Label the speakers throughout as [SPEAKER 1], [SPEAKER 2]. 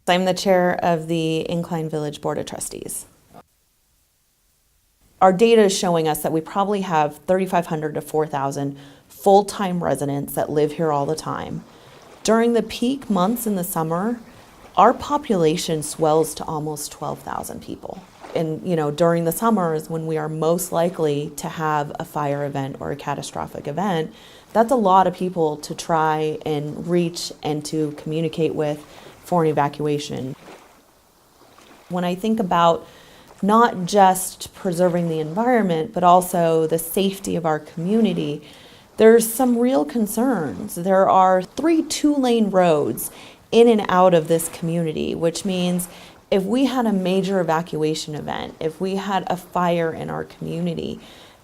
[SPEAKER 1] I'm the chair of the Incline Village Board of Trustees. Our data is showing us that we probably have 3,500 to 4,000 full-time residents that live here all the time. During the peak months in the summer, our population swells to almost 12,000 people. And during the summer is when we are most likely to have a fire event or a catastrophic event. That's a lot of people to try and reach and to communicate with for an evacuation. When I think about not just preserving the environment, but also the safety of our community, there's some real concerns. There are 3 two-lane roads in and out of this community, which means if we had a major evacuation event, if we had a fire in our community,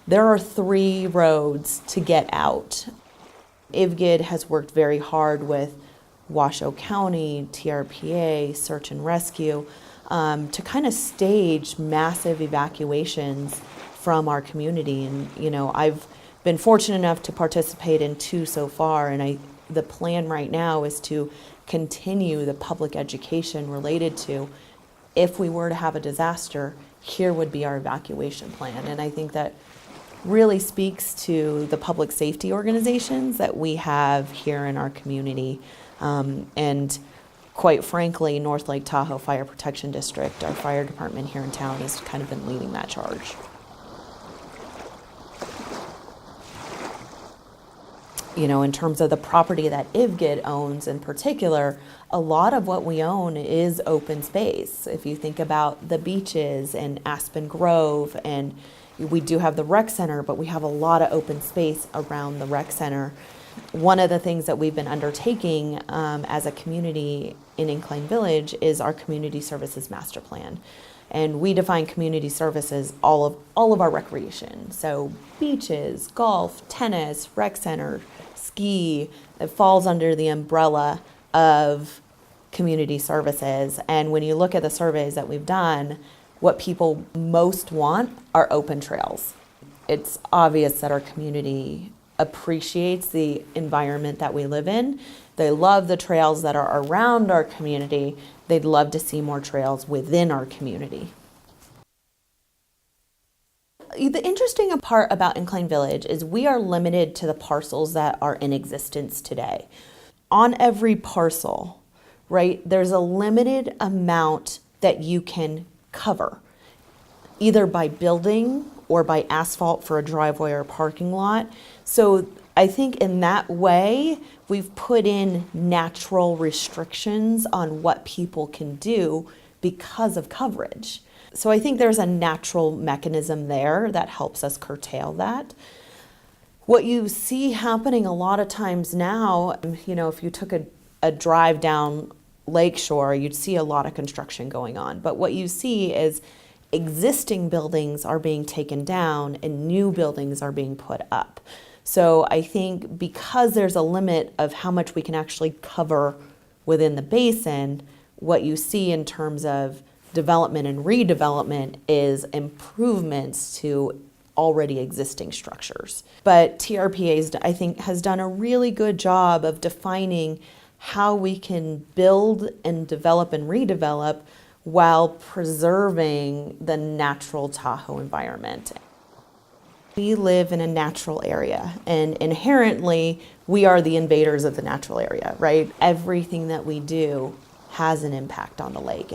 [SPEAKER 1] there are 3 roads to get out. IVGID has worked very hard with Washoe County, TRPA, Search and Rescue, to kind of stage massive evacuations from our community. And I've been fortunate enough to participate in 2 so far, and the plan right now is to continue the public education related to, if we were to have a disaster, here would be our evacuation plan. And I think that really speaks to the public safety organizations that we have here in our community. And quite frankly, North Lake Tahoe Fire Protection District, our fire department here in town, has kind of been leading that charge. In terms of the property that IVGID owns in particular, a lot of what we own is open space. If you think about the beaches and Aspen Grove, and we do have the rec center, but we have a lot of open space around the rec center. One of the things that we've been undertaking as a community in Incline Village is our community services master plan. And we define community services all of our recreation. So beaches, golf, tennis, rec center, ski, it falls under the umbrella of community services. And when you look at the surveys that we've done, what people most want are open trails. It's obvious that our community appreciates the environment that we live in. They love the trails that are around our community. They'd love to see more trails within our community. The interesting part about Incline Village is we are limited to the parcels that are in existence today. On every parcel, right, there's a limited amount that you can cover, either by building or by asphalt for a driveway or parking lot. So I think in that way, we've put in natural restrictions on what people can do because of coverage. So I think there's a natural mechanism there that helps us curtail that. What you see happening a lot of times now, if you took a drive down Lakeshore, you'd see a lot of construction going on. But what you see is existing buildings are being taken down and new buildings are being put up. So I think because there's a limit of how much we can actually cover within the basin, what you see in terms of development and redevelopment is improvements to already existing structures. But TRPA, I think, has done a really good job of defining how we can build and develop and redevelop while preserving the natural Tahoe environment. We live in a natural area, and inherently we are the invaders of the natural area, right? Everything that we do has an impact on the lake.